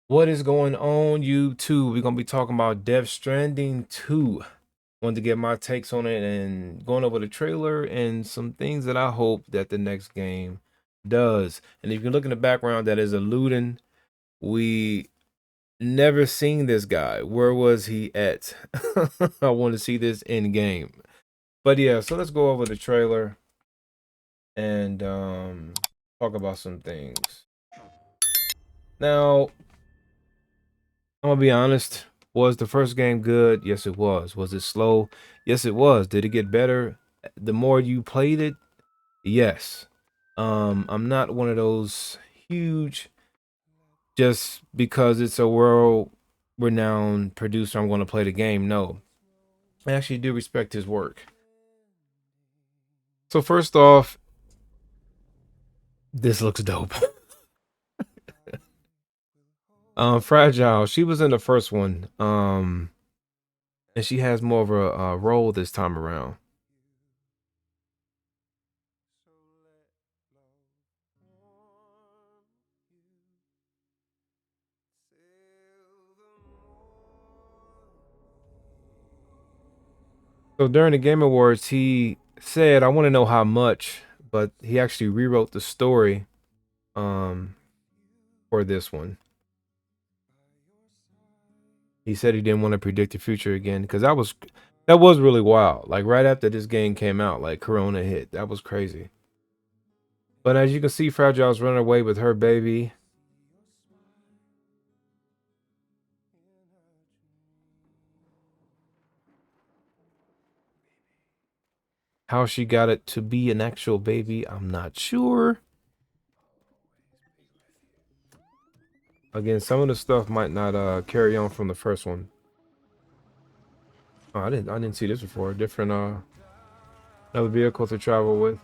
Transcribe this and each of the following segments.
What is going on, YouTube? We're gonna be talking about Death Stranding 2. Wanted to get my takes on it and going over the trailer and some things that I hope that the next game does. And if you look in the background, that is alluding. We never seen this guy. Where was he at? I want to see this in game. But yeah, so let's go over the trailer and talk about some things. Now, I'm gonna be honest. Was the first game good? Yes, it was. Was it slow? Yes, it was. Did it get better the more you played it? Yes. I'm not one of those huge just because it's a world renowned producer. I'm going to play the game. No, I actually do respect his work. So first off, this looks dope. Fragile. She was in the first one. And she has more of a role this time around. So during the Game Awards, he said, "I want to know how much," but he actually rewrote the story um for this one. He said he didn't want to predict the future again because that was really wild. Like right after this game came out, like Corona hit. That was crazy. But as you can see, Fragile's running away with her baby. How she got it to be an actual baby, I'm not sure. Again, some of the stuff might not carry on from the first one. Oh, I didn't see this before. Different another vehicle to travel with.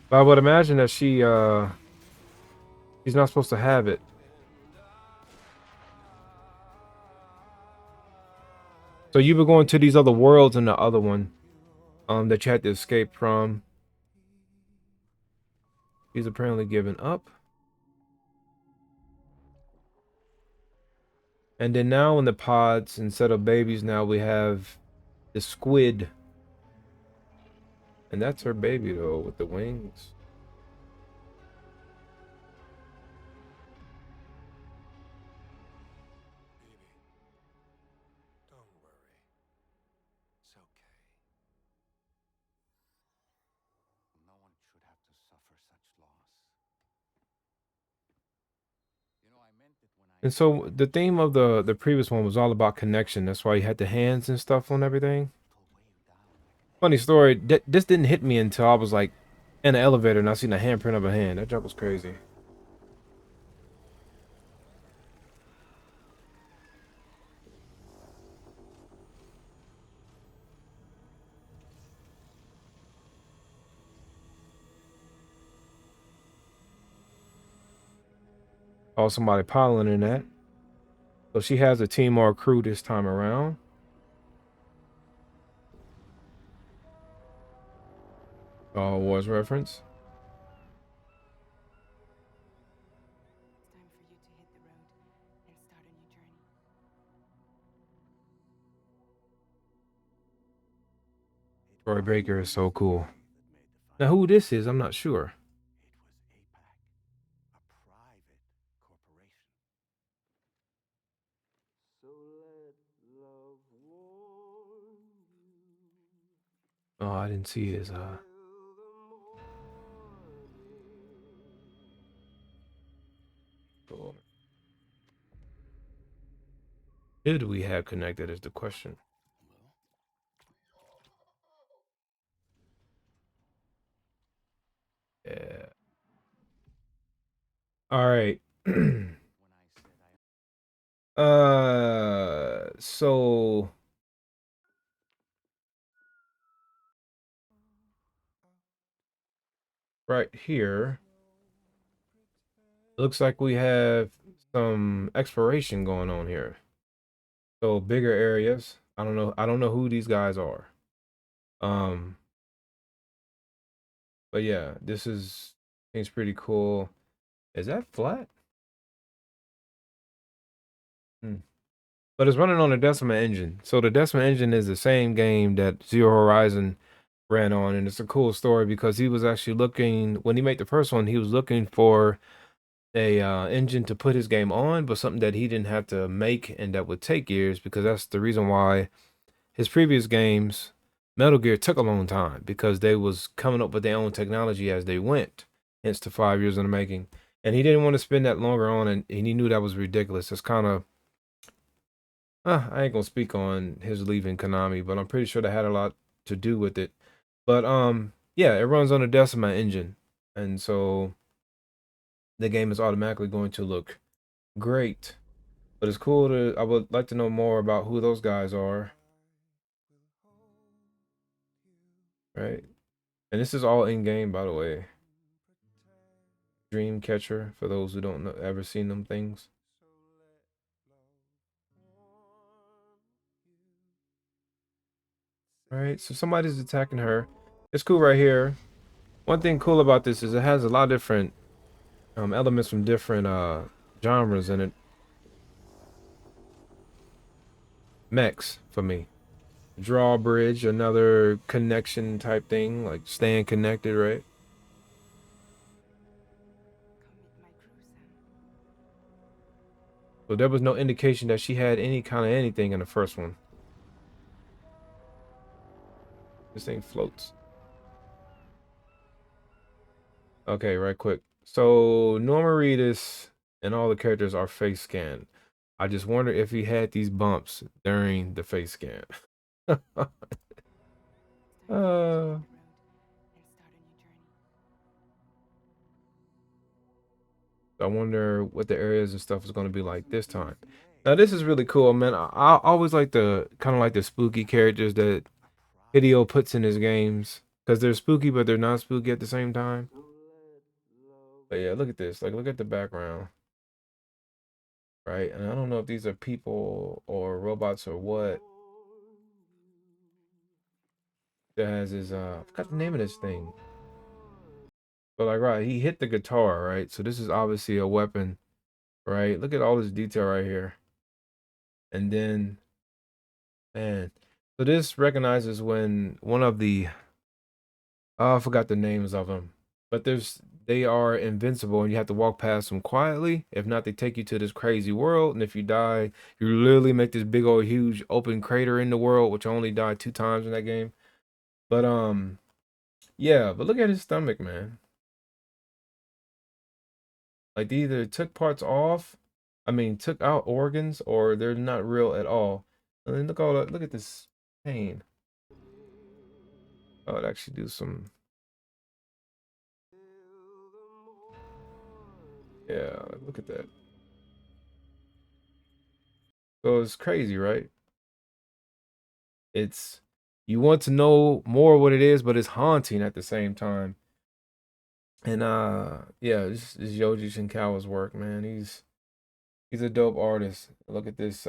But I would imagine that she's not supposed to have it. So you were going to these other worlds in the other one, that you had to escape from. He's apparently given up. And then now in the pods, instead of babies, now we have the squid. And that's her baby though, with the wings. Don't worry. It's okay. No one should have to suffer such loss. I meant it when I And said so the theme of the previous one was all about connection. That's why you had the hands and stuff on everything. it'll weigh you down like an Funny empty story. bottle. This didn't hit me until I was like in the elevator and I seen a handprint of a hand. That job was crazy. Oh, somebody piling in that. So she has a team or a crew this time around. Star Wars reference. It's time for you to hit the road and start a new journey. It Troy wasn't Baker is me so cool. that made the Now final who this decision. is, I'm not sure. It was APAC, a private corporation. So let love warm you Oh, I didn't see his till the morning. oh. Who do we have connected is the question. Yeah. All right. When I said I So right here, looks like we have some exploration going on here. So bigger areas. I don't know. I don't know who these guys are. Um, but yeah, this is seems pretty cool. Is that flat? Hmm. But it's running on a Decima engine. So the Decima engine is the same game that Zero Horizon ran on, and it's a cool story because he was actually looking when he made the first one, he was looking for a engine to put his game on, but something that he didn't have to make and that would take years because that's the reason why his previous games, Metal Gear, took a long time because they was coming up with their own technology as they went. Hence the 5 years in the making, and he didn't want to spend that longer on, and he knew that was ridiculous. It's kind of I ain't gonna speak on his leaving Konami, but I'm pretty sure that had a lot to do with it. But yeah, it runs on a Decima engine, and so the game is automatically going to look great. But it's cool to. I would like to know more about who those guys are, right? And this is all in game, by the way. Dreamcatcher for those who don't know, ever seen them things. All right, so somebody's attacking her. It's cool right here. One thing cool about this is it has a lot of different elements from different genres in it. Mechs for me. Drawbridge, another connection type thing, like staying connected, right? Come meet my crew, Sam. So there was no indication that she had any kind of anything in the first one. This thing floats. Okay, right quick. So Norman Reedus and all the characters are face scanned. I just wonder if he had these bumps during the face scan. It's time for you to uh, hit the road and start a new journey. I wonder what the areas and stuff is going to be like this time. Now this is really cool, man. I always like the kind of like the spooky characters that Hideo puts in his games because they're spooky, but they're not spooky at the same time. But yeah, look at this. Like, look at the background, right? And I don't know if these are people or robots or what. That has his I forgot the name of this thing. But like, right, he hit the guitar, right? So this is obviously a weapon, right? Look at all this detail right here. And then, man, so this recognizes when one of the oh, I forgot the names of them. But they are invincible and you have to walk past them quietly. If not, they take you to this crazy world. And if you die, you literally make this big old huge open crater in the world, which I only died 2 times in that game. But yeah, but look at his stomach, man. Like they either took parts off, I mean took out organs, or they're not real at all. And then look all that look at this pain. Oh, it actually do some yeah, look at that. So it's crazy, right? It's you want to know more what it is, but it's haunting at the same time. And yeah, this is Yoji Shinkawa's work, man. He's a dope artist. Look at this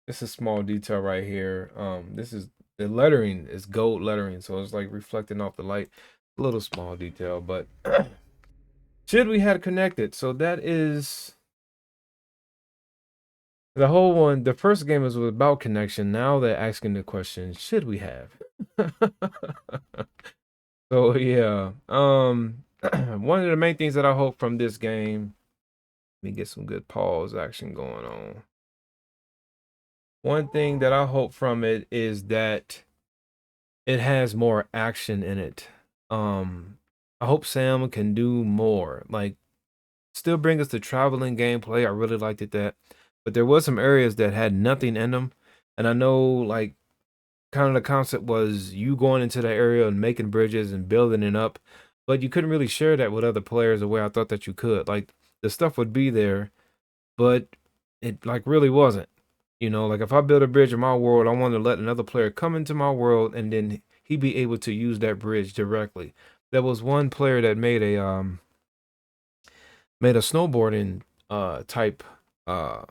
this is small detail right here. This is the lettering is gold lettering, so it's like reflecting off the light. A little small detail, but should we had connected? So that is the whole one. The first game was about connection. Now they're asking the question, should we have? So yeah, one of the main things that I hope from this game, let me get some good pause action going on. One thing that I hope from it is that it has more action in it. I hope Sam can do more, like still bring us the traveling gameplay. I really liked it that, but there was some areas that had nothing in them, and I know like kind of the concept was you going into that area and making bridges and building it up, but you couldn't really share that with other players the way I thought that you could. Like the stuff would be there, but it like really wasn't. You know, like if I build a bridge in my world, I want to let another player come into my world and then he be able to use that bridge directly. There was one player that made a snowboarding type uh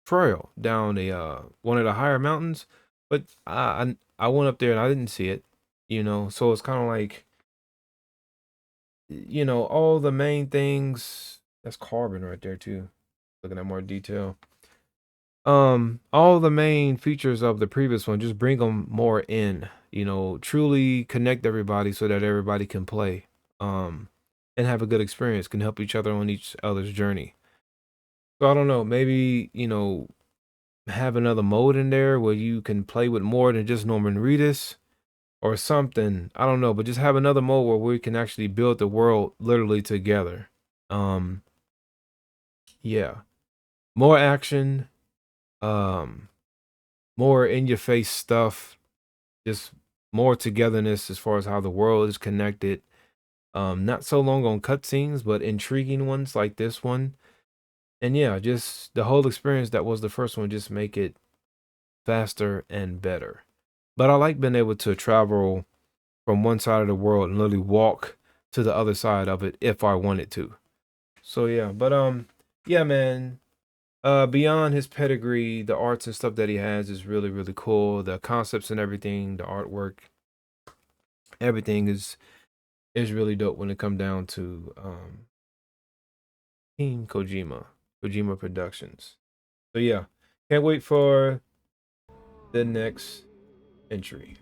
trail down a one of the higher mountains, but I went up there and I didn't see it, you know. So it's kind of like, you know, all the main things. That's carbon right there too. Looking at more detail. All the main features of the previous one, just bring them more in, you know, truly connect everybody so that everybody can play. And have a good experience, can help each other on each other's journey. So I don't know, maybe, you know, have another mode in there where you can play with more than just Norman Reedus or something. I don't know, but just have another mode where we can actually build the world literally together. Um, yeah. More action, um, more in your face stuff, just more togetherness as far as how the world is connected. Not so long on cutscenes, but intriguing ones like this one. And yeah, just the whole experience that was the first one, just make it faster and better. But I like being able to travel from one side of the world and literally walk to the other side of it if I wanted to. So yeah, but yeah, man. Beyond his pedigree, the arts and stuff that he has is really, really cool. The concepts and everything, the artwork, everything is really dope when it come down to Team Kojima Productions. So yeah, can't wait for the next entry.